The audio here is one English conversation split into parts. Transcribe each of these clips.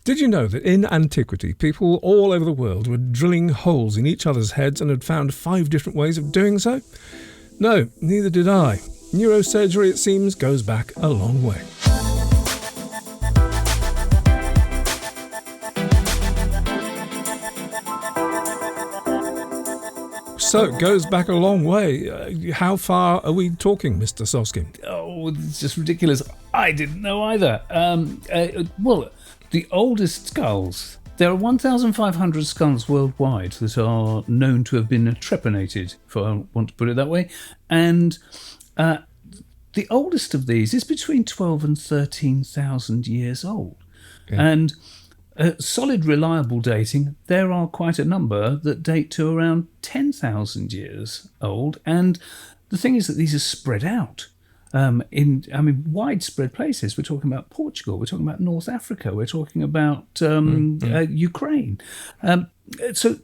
Did you know that in antiquity, people all over the world were drilling holes in each other's heads and had found 5 different ways of doing so? No, neither did I. Neurosurgery, it seems, goes back a long way. So it goes back a long way. How far are we talking, Mr. Soskin? Oh, it's just ridiculous. I didn't know either. Well, the oldest skulls. There are 1,500 skulls worldwide that are known to have been trepanated, if I want to put it that way. And the oldest of these is between 12 and 13,000 years old. Yeah. And solid, reliable dating, there are quite a number that date to around 10,000 years old. And the thing is that these are spread out in widespread places. We're talking about Portugal, we're talking about North Africa, we're talking about Ukraine. So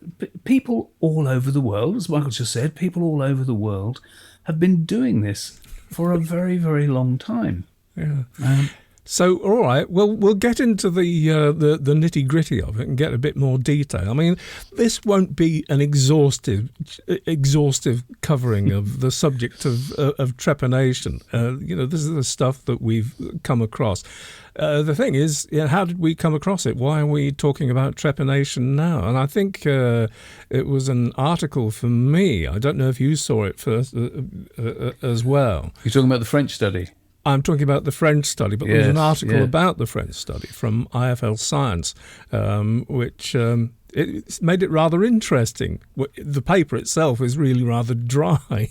people all over the world, as Michael just said, people all over the world have been doing this for a very, very long time. Yeah. So, all right, well, we'll get into the nitty-gritty of it and get a bit more detail. I mean, this won't be an exhaustive covering of the subject of trepanation. This is the stuff that we've come across. The thing is, how did we come across it? Why are we talking about trepanation now? And I think it was an article for me. I don't know if you saw it first as well. You're talking about the French study? I'm talking about the French study, but there was an article about the French study from IFL Science, which it made it rather interesting. The paper itself is really rather dry,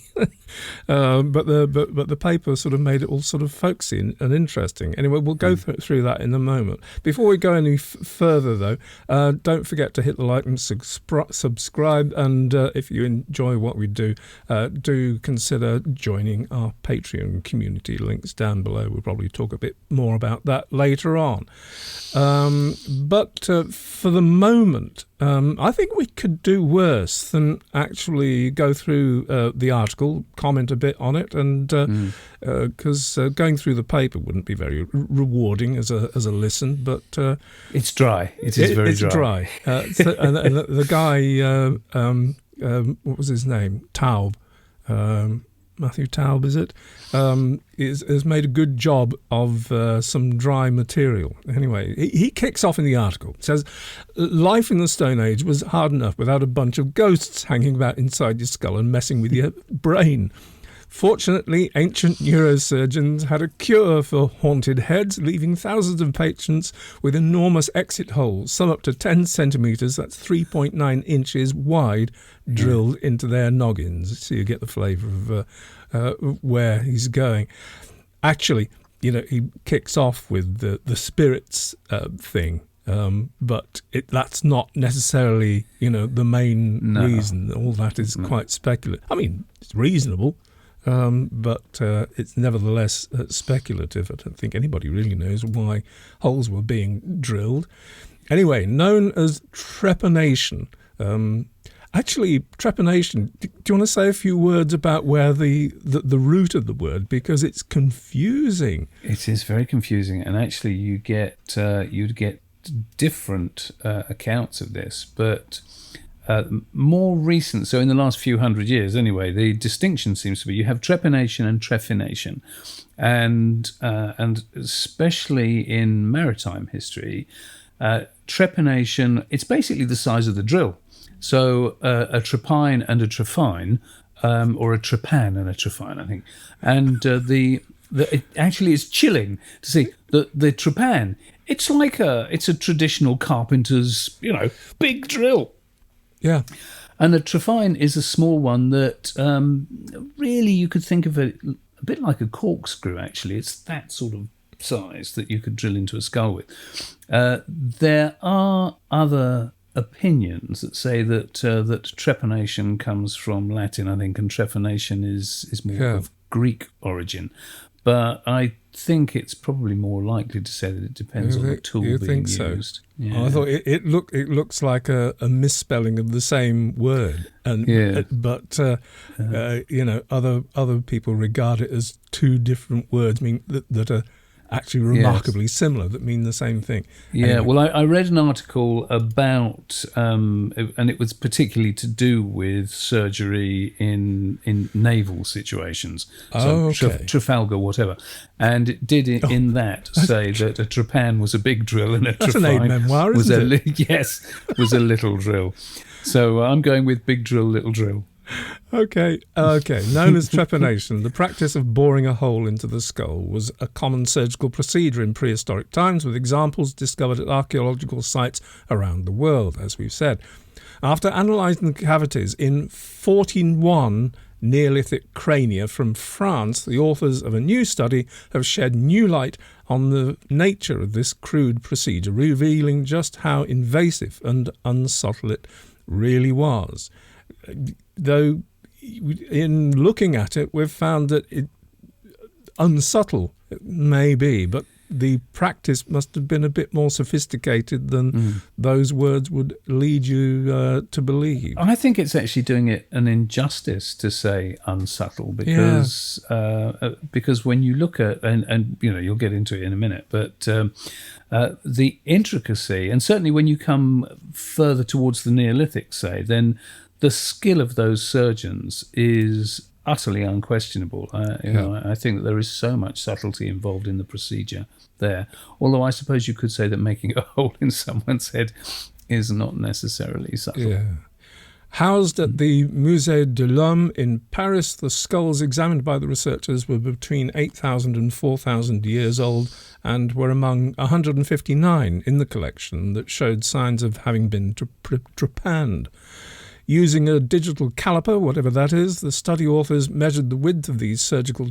but the paper sort of made it all sort of folksy and interesting. Anyway, we'll go through that in a moment. Before we go any further, though, don't forget to hit the like and subscribe. And if you enjoy what we do, do consider joining our Patreon community. Links down below. We'll probably talk a bit more about that later on. But for the moment, I think we could do worse than actually go through the article, comment a bit on it, and because going through the paper wouldn't be very rewarding as a listen. But it's dry. It is very dry. And the guy, what was his name? Taub. Matthew Taub, is it? Has made a good job of some dry material. Anyway, he kicks off in the article. It says, life in the Stone Age was hard enough without a bunch of ghosts hanging about inside your skull and messing with your brain. Fortunately, ancient neurosurgeons had a cure for haunted heads, leaving thousands of patients with enormous exit holes, some up to 10 centimetres, that's 3.9 inches wide, drilled into their noggins. So you get the flavour of where he's going. Actually, he kicks off with the spirits thing. But that's not necessarily, the main reason. All that is quite speculative. I mean, it's reasonable. But it's nevertheless speculative. I don't think anybody really knows why holes were being drilled. Anyway, known as trepanation. Actually, trepanation, do you want to say a few words about where the root of the word, because it's confusing. It is very confusing, and actually you'd get different accounts of this, but more recent, so in the last few hundred years anyway, the distinction seems to be you have trepanation and trephination, and especially in maritime history, trepanation, it's basically the size of the drill. So a trepine and a trephine, or a trepan and a trephine, I think, and it actually is chilling to see the trepan. It's a traditional carpenter's big drill. Yeah. And a trephine is a small one that really you could think of it a bit like a corkscrew, actually. It's that sort of size that you could drill into a skull with. There are other opinions that say that trepanation comes from Latin, I think, and trephination is more of Greek origin. But I think it's probably more likely to say that it depends on the tool being used. Yeah. I thought it looks like a misspelling of the same word, but other people regard it as two different words, meaning that actually remarkably similar that mean the same thing. Yeah, Anyway. well, I read an article about, and it was particularly to do with surgery in naval situations. So Okay. Trafalgar, whatever. And it did in that say that a trepan was a big drill and a That's an aid trepine memoir, was isn't was a little drill. So I'm going with big drill, little drill. Okay. Known as trepanation, the practice of boring a hole into the skull was a common surgical procedure in prehistoric times, with examples discovered at archaeological sites around the world, as we've said. After analysing the cavities in 41 Neolithic crania from France, the authors of a new study have shed new light on the nature of this crude procedure, revealing just how invasive and unsubtle it really was. Though in looking at it, we've found that it unsubtle it may be, but the practice must have been a bit more sophisticated than those words would lead you to believe. I think it's actually doing it an injustice to say unsubtle, because when you look at, and you know, you'll get into it in a minute, but the intricacy, and certainly when you come further towards the Neolithic, say, then the skill of those surgeons is utterly unquestionable. I think that there is so much subtlety involved in the procedure there. Although I suppose you could say that making a hole in someone's head is not necessarily subtle. Yeah. Housed at the Musée de l'Homme in Paris, the skulls examined by the researchers were between 8,000 and 4,000 years old and were among 159 in the collection that showed signs of having been trepanned. Using a digital caliper, whatever that is, the study authors measured the width of these surgical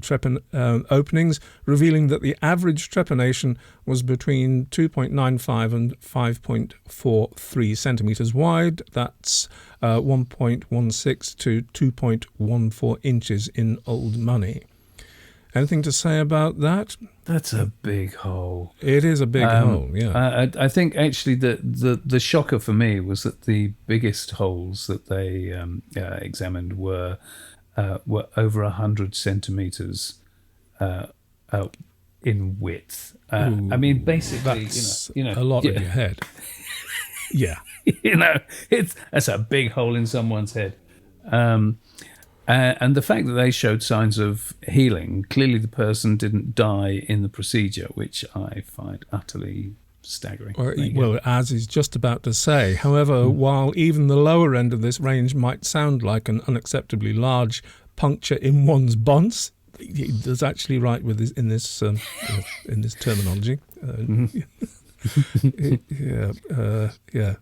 openings, revealing that the average trepanation was between 2.95 and 5.43 centimetres wide. That's 1.16 to 2.14 inches in old money. Anything to say about that? That's a big hole. It is a big hole, yeah. I think actually the shocker for me was that the biggest holes that they examined were over 100 centimetres in width. I mean, basically, that's you know, a lot in your head. Yeah. That's a big hole in someone's head. And the fact that they showed signs of healing, clearly the person didn't die in the procedure, which I find utterly staggering. Well, as he's just about to say. However, while even the lower end of this range might sound like an unacceptably large puncture in one's bonds, he does actually write with this, in this terminology.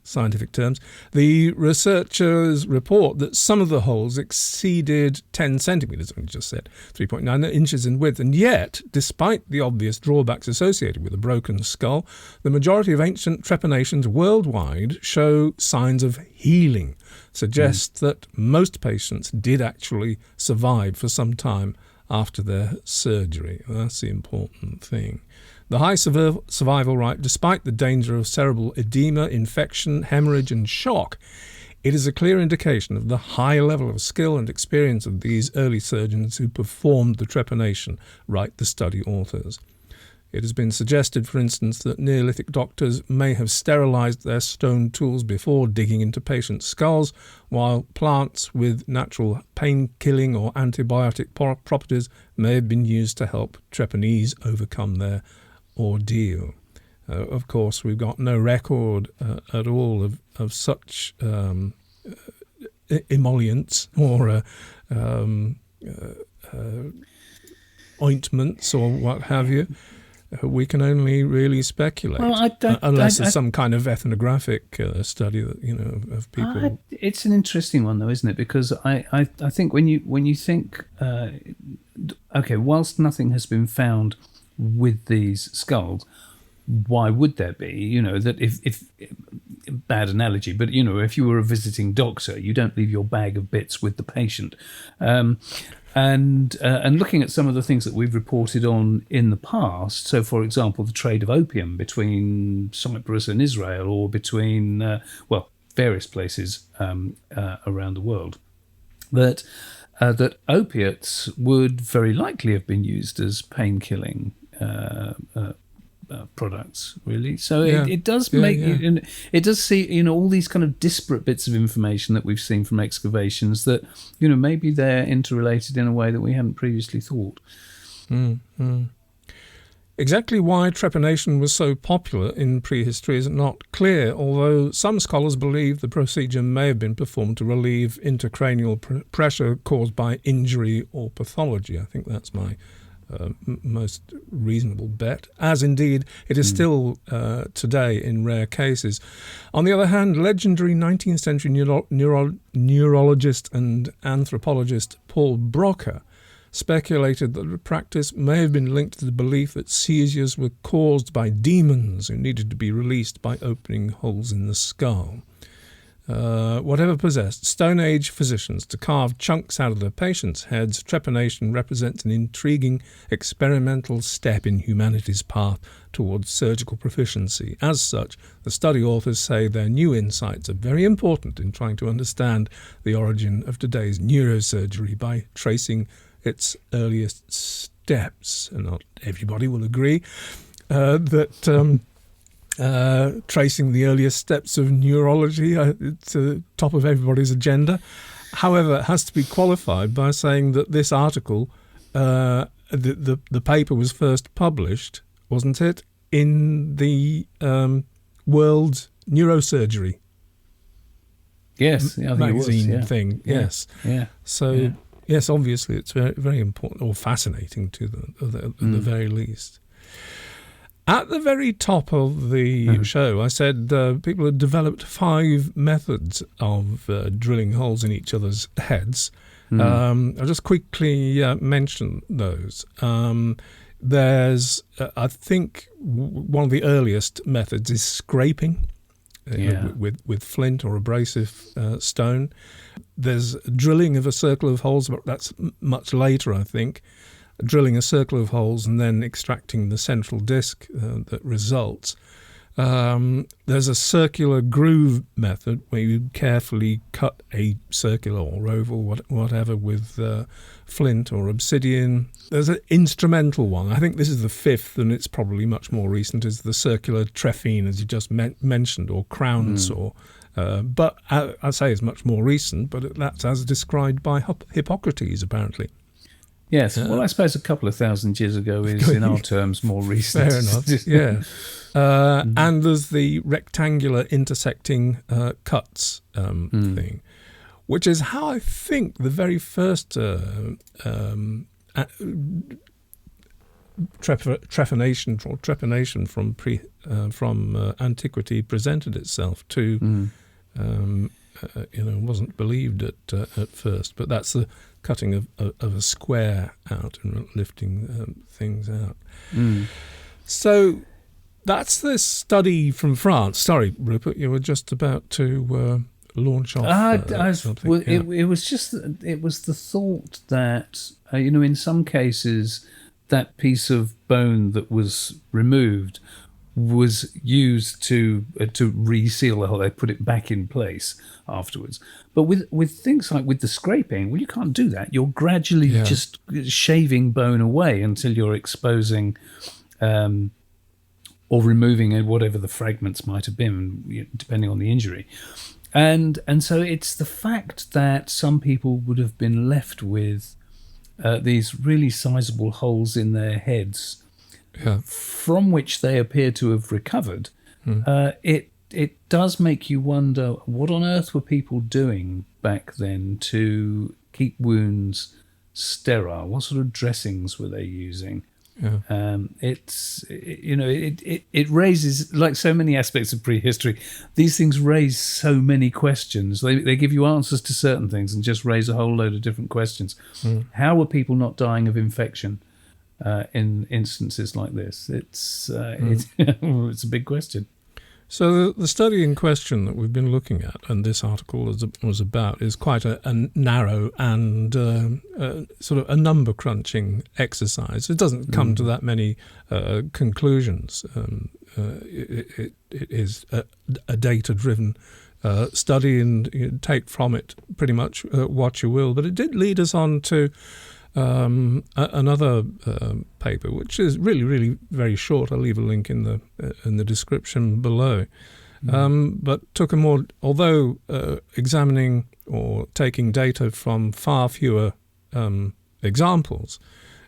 Scientific terms. The researchers report that some of the holes exceeded 10 centimetres, I just said, 3.9 inches in width, and yet, despite the obvious drawbacks associated with a broken skull, the majority of ancient trepanations worldwide show signs of healing, suggests that most patients did actually survive for some time after their surgery. That's the important thing. The high survival rate, despite the danger of cerebral edema, infection, hemorrhage and shock, it is a clear indication of the high level of skill and experience of these early surgeons who performed the trepanation, write the study authors. It has been suggested, for instance, that Neolithic doctors may have sterilised their stone tools before digging into patients' skulls, while plants with natural pain-killing or antibiotic properties may have been used to help trepanees overcome their ordeal. Of course, we've got no record at all of such emollients or ointments or what have you. We can only really speculate, unless there's some kind of ethnographic study that of people. It's an interesting one, though, isn't it? Because I think when you think, whilst nothing has been found with these skulls, why would there be? That if bad analogy, but if you were a visiting doctor, you don't leave your bag of bits with the patient. And looking at some of the things that we've reported on in the past, so for example, the trade of opium between Cyprus and Israel, or between various places around the world, that opiates would very likely have been used as pain-killing products, really. So Yeah. it does Yeah, make yeah. it does see all these kind of disparate bits of information that we've seen from excavations that maybe they're interrelated in a way that we hadn't previously thought. Exactly why trepanation was so popular in prehistory is not clear, although some scholars believe the procedure may have been performed to relieve intracranial pressure caused by injury or pathology. I think that's my most reasonable bet, as indeed it is still today in rare cases. On the other hand, legendary 19th century neurologist and anthropologist Paul Broca speculated that the practice may have been linked to the belief that seizures were caused by demons who needed to be released by opening holes in the skull. Whatever possessed Stone Age physicians to carve chunks out of their patients' heads, trepanation represents an intriguing experimental step in humanity's path towards surgical proficiency. As such, the study authors say their new insights are very important in trying to understand the origin of today's neurosurgery by tracing its earliest steps. And not everybody will agree that tracing the earliest steps of neurology, it's top of everybody's agenda. However, it has to be qualified by saying that this article, the paper was first published, wasn't it, in the World Neurosurgery Yes, I think magazine it was, thing. Yeah. Yes. Yeah. So yes, obviously it's very, very important or fascinating to the very least. At the very top of the show, I said people had developed 5 methods of drilling holes in each other's heads. I'll just quickly mention those. There's, I think, one of the earliest methods is scraping with flint or abrasive stone. There's drilling of a circle of holes, but that's much later, I think. Drilling a circle of holes and then extracting the central disc that results. There's a circular groove method where you carefully cut a circular or oval, whatever, with flint or obsidian. There's an instrumental one. I think this is the 5th, and it's probably much more recent, is the circular trephine, as you just mentioned, or crown saw. But I say it's much more recent, but that's as described by Hippocrates, apparently. Yes, well, I suppose a couple of thousand years ago is, in our terms, more recent. Fair enough, yeah. And there's the rectangular intersecting cuts thing, which is how I think the very first trepanation from antiquity presented itself to. Wasn't believed at first, but that's the cutting of a square out and lifting things out. So that's this study from France. Sorry, Rupert, you were just about to launch off something. Well, it was the thought that in some cases that piece of bone that was removed was used to reseal the hole. They put it back in place afterwards. But with things like with the scraping, well, you can't do that. You're gradually just shaving bone away until you're exposing or removing whatever the fragments might have been, depending on the injury. And so it's the fact that some people would have been left with these really sizable holes in their heads, from which they appear to have recovered. It does make you wonder, what on earth were people doing back then to keep wounds sterile? What sort of dressings were they using? It raises, like so many aspects of prehistory, these things raise so many questions. They give you answers to certain things and just raise a whole load of different questions. How were people not dying of infection in instances like this? It's a big question. So the study in question that we've been looking at, and this article was about, is quite a narrow and sort of a number crunching exercise. It doesn't come to that many conclusions. It is a data driven study, and you take from it pretty much what you will. But it did lead us on to Another paper, which is really very short. I'll leave a link in the description below. But took a more, although examining or taking data from far fewer examples,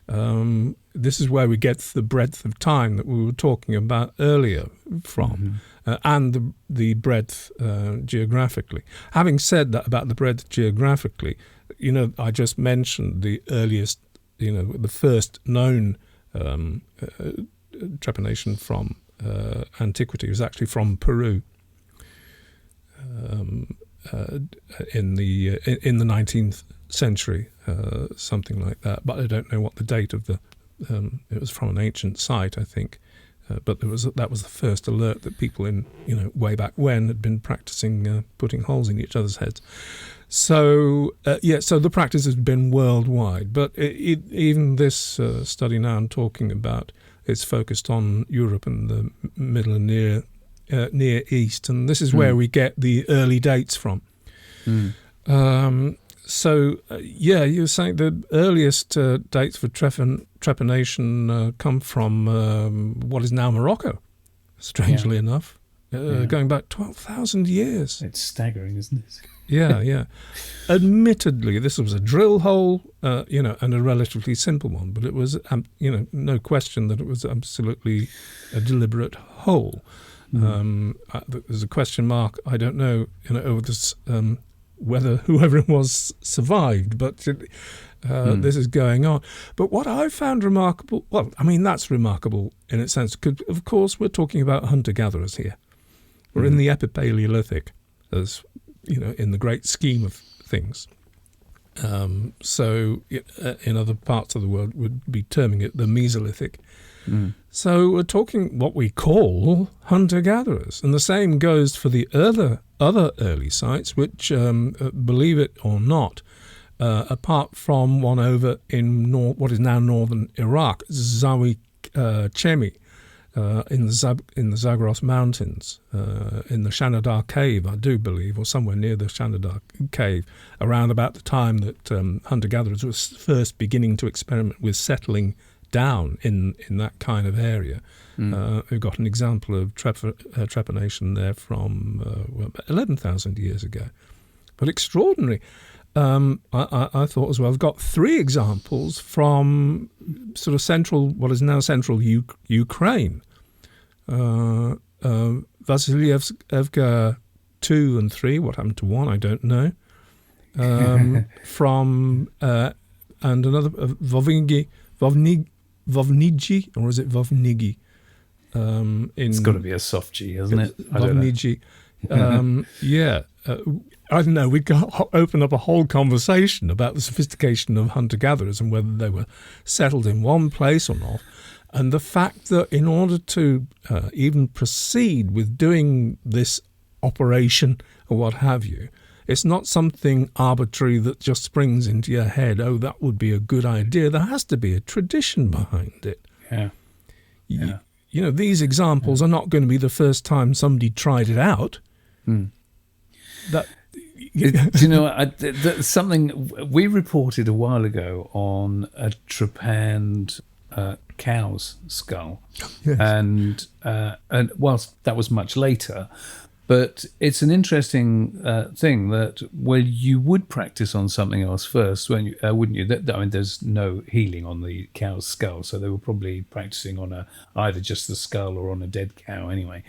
this is where we get the breadth of time that we were talking about earlier from, and the breadth geographically. Having said that about the breadth geographically, I just mentioned the earliest, the first known trepanation from antiquity was actually from Peru in the 19th century, something like that. But I don't know what the date of the. It was from an ancient site, I think. But that was the first alert that people in way back when had been practicing putting holes in each other's heads. So so the practice has been worldwide. But even this study now I'm talking about, it's focused on Europe and the Middle and Near East, and this is where we get the early dates from. You were saying the earliest dates for trepanation come from what is now Morocco, strangely enough, going back 12,000 years. It's staggering, isn't it? Yeah. Admittedly, this was a drill hole, and a relatively simple one, but it was, no question that it was absolutely a deliberate hole. There's a question mark. I don't know, over this, whether whoever it was survived, but this is going on. But what I found remarkable, that's remarkable in its sense, because of course we're talking about hunter-gatherers here. We're in the Epipaleolithic, as in the great scheme of things. So in other parts of the world would be terming it the Mesolithic. So we're talking what we call hunter-gatherers, and the same goes for the other early sites, which, believe it or not, apart from one over in what is now northern Iraq, Zawi Chemi, in the Zagros Mountains, in the Shanadar Cave, I do believe, or somewhere near the Shanadar Cave, around about the time that hunter-gatherers were first beginning to experiment with settling down in that kind of area. We've got an example of trepanation there from 11,000 years ago. But extraordinary. I thought as well, I've got 3 examples from sort of what is now central Ukraine. Vasilievka 2 and 3, what happened to 1, I don't know. From, and another, Vovnigi, or is it Vovnigi? It's got to be a soft G, hasn't it? Vovnigi. I don't know. We could open up a whole conversation about the sophistication of hunter-gatherers and whether they were settled in one place or not. And the fact that in order to even proceed with doing this operation or what have you, it's not something arbitrary that just springs into your head, oh, that would be a good idea. There has to be a tradition behind it. Yeah. These examples are not going to be the first time somebody tried it out. Something we reported a while ago on a trepanned cow's skull, Yes. and whilst that was much later, but it's an interesting thing that you would practice on something else first, wouldn't you? There's no healing on the cow's skull, so they were probably practicing on either just the skull or on a dead cow anyway.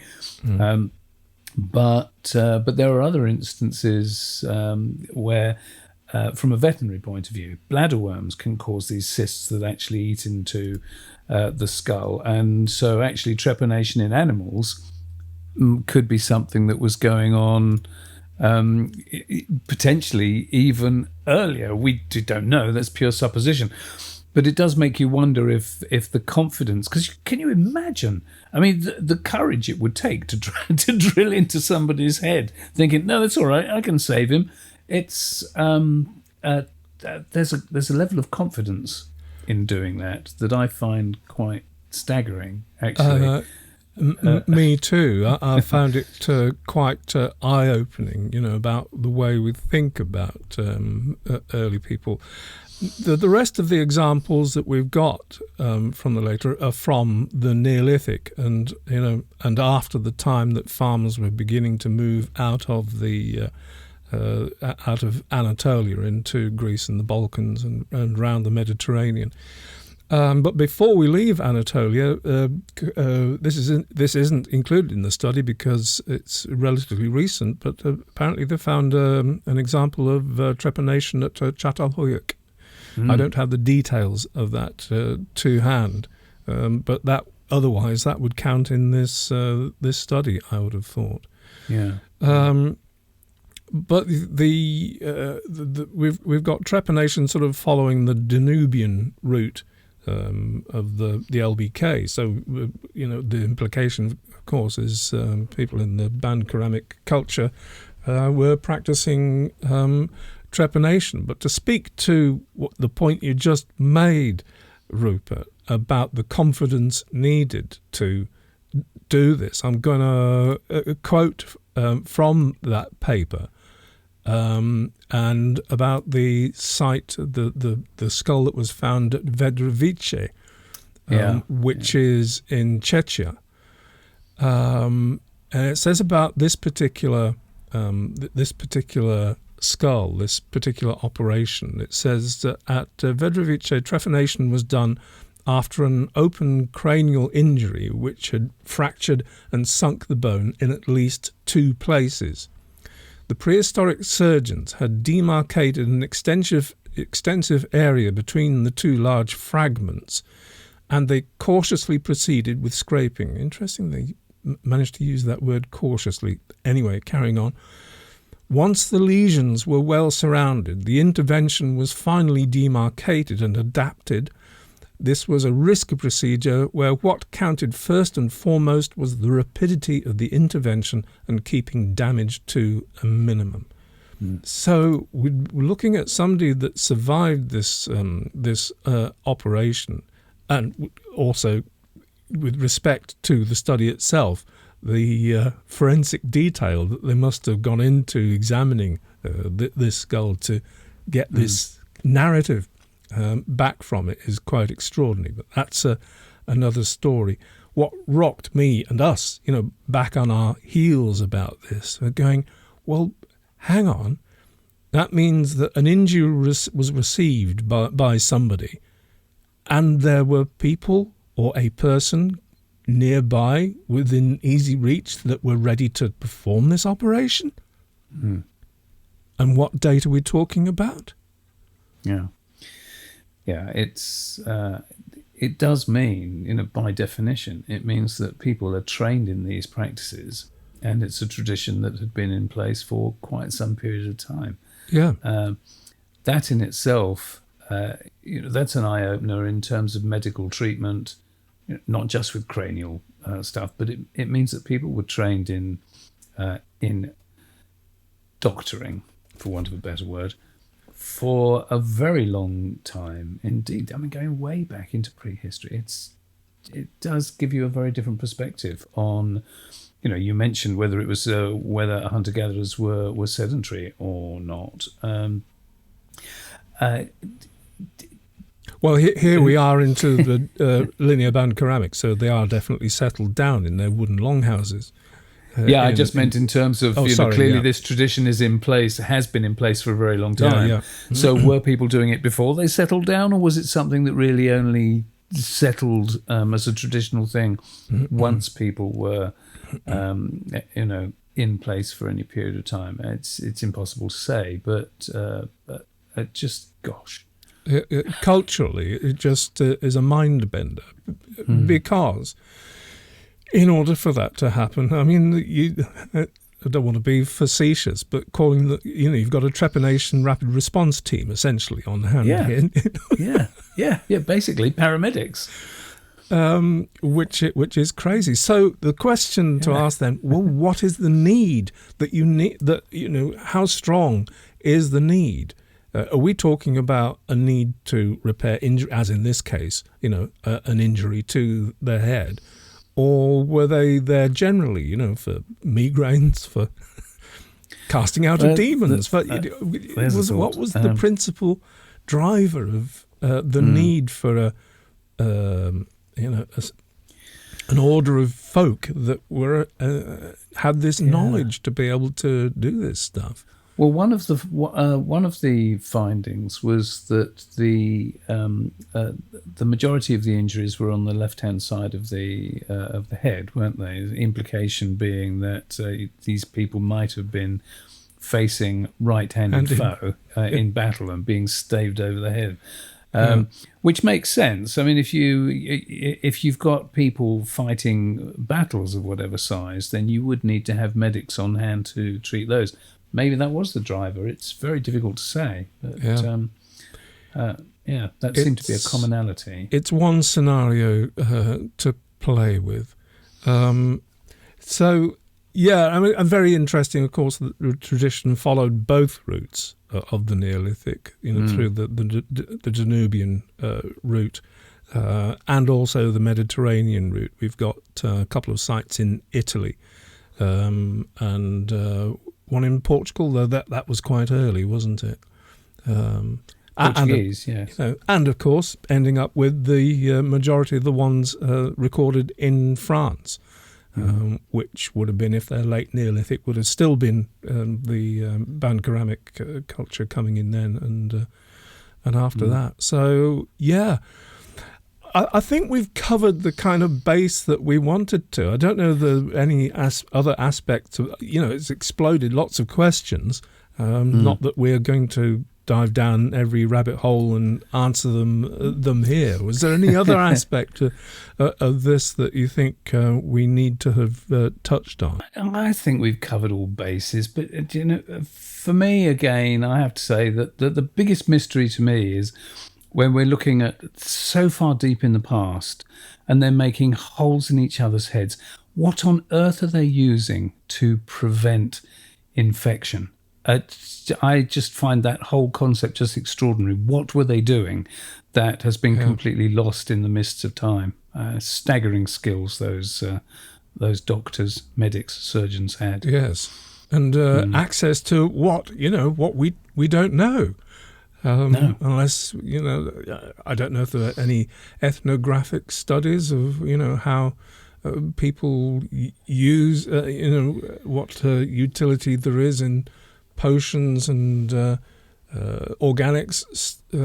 But there are other instances where, from a veterinary point of view, bladder worms can cause these cysts that actually eat into the skull, and so actually trepanation in animals could be something that was going on potentially even earlier. We don't know. That's pure supposition. But it does make you wonder if the confidence, because can you imagine? I mean, the courage it would take to try to drill into somebody's head, thinking, no, that's all right, I can save him. It's there's a level of confidence in doing that I find quite staggering, actually. Me too. I found it quite eye-opening, about the way we think about early people. The rest of the examples that we've got from the later are from the Neolithic, and after the time that farmers were beginning to move out of Anatolia into Greece and the Balkans and around the Mediterranean. But before we leave Anatolia, this isn't included in the study because it's relatively recent, but apparently they found an example of trepanation at Çatalhöyük. I don't have the details of that to hand, but otherwise that would count in this study, I would have thought. Yeah. But we've got trepanation sort of following the Danubian route of the LBK. So the implication, of course, is people in the band ceramic culture were practicing trepanation. But to speak to the point you just made, Rupert, about the confidence needed to do this, I'm going to quote from that paper and about the site, the skull that was found at Vedrovice, which is in Czechia. And it says about this particular skull, this particular operation. It says that at Vedrovice, trephination was done after an open cranial injury which had fractured and sunk the bone in at least 2 places. The prehistoric surgeons had demarcated an extensive area between the 2 large fragments, and they cautiously proceeded with scraping. Interesting, they managed to use that word cautiously. Anyway, carrying on. Once the lesions were well surrounded, the intervention was finally demarcated and adapted. This was a risky procedure where what counted first and foremost was the rapidity of the intervention and keeping damage to a minimum. So we're looking at somebody that survived this operation, and also with respect to the study itself, the forensic detail that they must have gone into examining this skull to get this narrative back from it is quite extraordinary. But that's another story. What rocked me and us, back on our heels about this, going, well, hang on, that means that an injury was received by somebody, and there were people or a person nearby within easy reach that were ready to perform this operation? And what date are we talking about? Yeah, it does mean, by definition, it means that people are trained in these practices, and it's a tradition that had been in place for quite some period of time. Yeah. That in itself, that's an eye-opener in terms of medical treatment, not just with cranial stuff, but it means that people were trained in doctoring, for want of a better word, for a very long time indeed. I mean, going way back into prehistory, it does give you a very different perspective on, you mentioned whether it was whether hunter-gatherers were sedentary or not. Well, here we are into the linear band ceramics, so they are definitely settled down in their wooden longhouses. I just meant in terms of, clearly this tradition is in place, has been in place for a very long time. Yeah. So were people doing it before they settled down, or was it something that really only settled as a traditional thing once people were, in place for any period of time? It's impossible to say, but just, gosh. Culturally, it just is a mind bender, because in order for that to happen, I mean, I don't want to be facetious, but calling you've got a trepanation rapid response team essentially on hand here. Yeah, basically paramedics. Which is crazy. So the question to ask then, well, what is the need that you need? How strong is the need? Are we talking about a need to repair injury, as in this case, an injury to the head, or were they there generally, for migraines, for casting out of demons? What was the principal driver of the need for an order of folk that were had this knowledge to be able to do this stuff. Well, one of the findings was that the majority of the injuries were on the left-hand side of the head, weren't they? The implication being that these people might have been facing right-handed foe in battle and being staved over the head, which makes sense. I mean, if you've got people fighting battles of whatever size, then you would need to have medics on hand to treat those. Maybe that was the driver. It's very difficult to say. But, that seemed to be a commonality. It's one scenario to play with. And very interesting, of course, that the tradition followed both routes of the Neolithic, through the Danubian route and also the Mediterranean route. We've got a couple of sites in Italy and one in Portugal, though that was quite early, wasn't it? Portuguese, yes. And of course, ending up with the majority of the ones recorded in France, which would have been, if they're late Neolithic, would have still been the band ceramic culture coming in then and after that. So, yeah. I think we've covered the kind of base that we wanted to. I don't know any other aspects of, it's exploded lots of questions. Not that we're going to dive down every rabbit hole and answer them here. Was there any other aspect of this that you think we need to have touched on? I think we've covered all bases, but for me, again, I have to say that the biggest mystery to me is when we're looking at so far deep in the past and they're making holes in each other's heads. What on earth are they using to prevent infection? I just find that whole concept just extraordinary. What were they doing that has been completely lost in the mists of time? Staggering skills those doctors, medics, surgeons had. Yes, and access to what we don't know. No. Unless, I don't know if there are any ethnographic studies of, how people use, what utility there is in potions and organics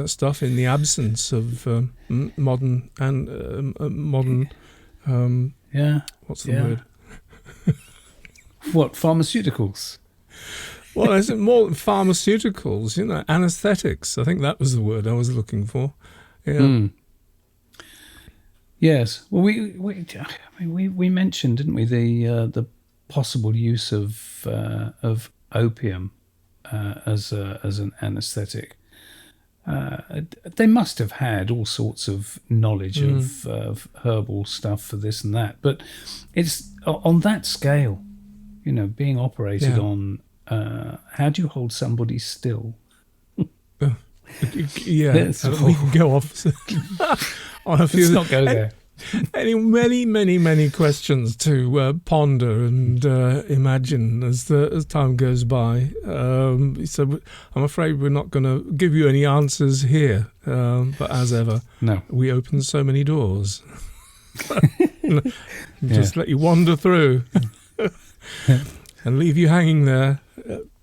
stuff in the absence of modern. What's the word? What, pharmaceuticals? Well, is it more than pharmaceuticals? Anesthetics. I think that was the word I was looking for. Yeah. Yes. Well, we mentioned, didn't we, the possible use of opium as an anesthetic. They must have had all sorts of knowledge of herbal stuff for this and that, but it's on that scale, being operated on. How do you hold somebody still? We can go off on a few. Let's not go there. Many questions to ponder and imagine as time goes by. So I'm afraid we're not going to give you any answers here. But as ever, we open so many doors. Just let you wander through. And leave you hanging there.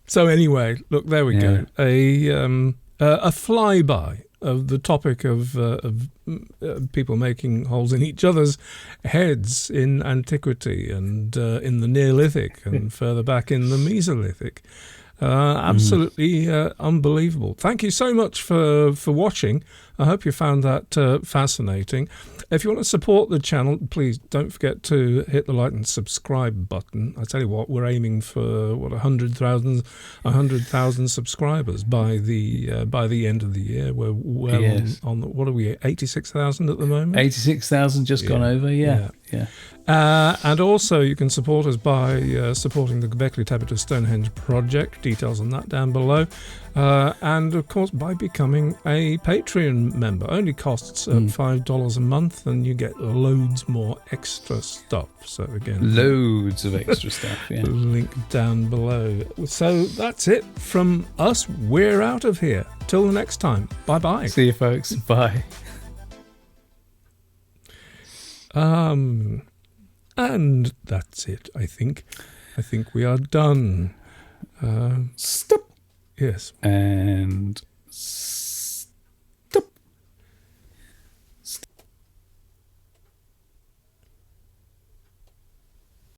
So anyway, look, there we go. A flyby of the topic of people making holes in each other's heads in antiquity and in the Neolithic and further back in the Mesolithic. Absolutely unbelievable. Thank you so much for watching. I hope you found that fascinating. If you want to support the channel, please don't forget to hit the like and subscribe button. I tell you what, we're aiming for 100,000 subscribers by the end of the year. We're well on what are we, 86,000 at the moment? 86,000 just gone over, yeah. And also you can support us by supporting the Göbekli Tepe to Stonehenge project. Details on that down below. And of course by becoming a Patreon member. Only costs $5 a month, and you get loads more extra stuff. So again, loads of extra stuff. Yeah. Link down below. So that's it from us. We're out of here. Till the next time. Bye bye. See you, folks. Bye. And that's it. I think we are done. Stop. Yes. And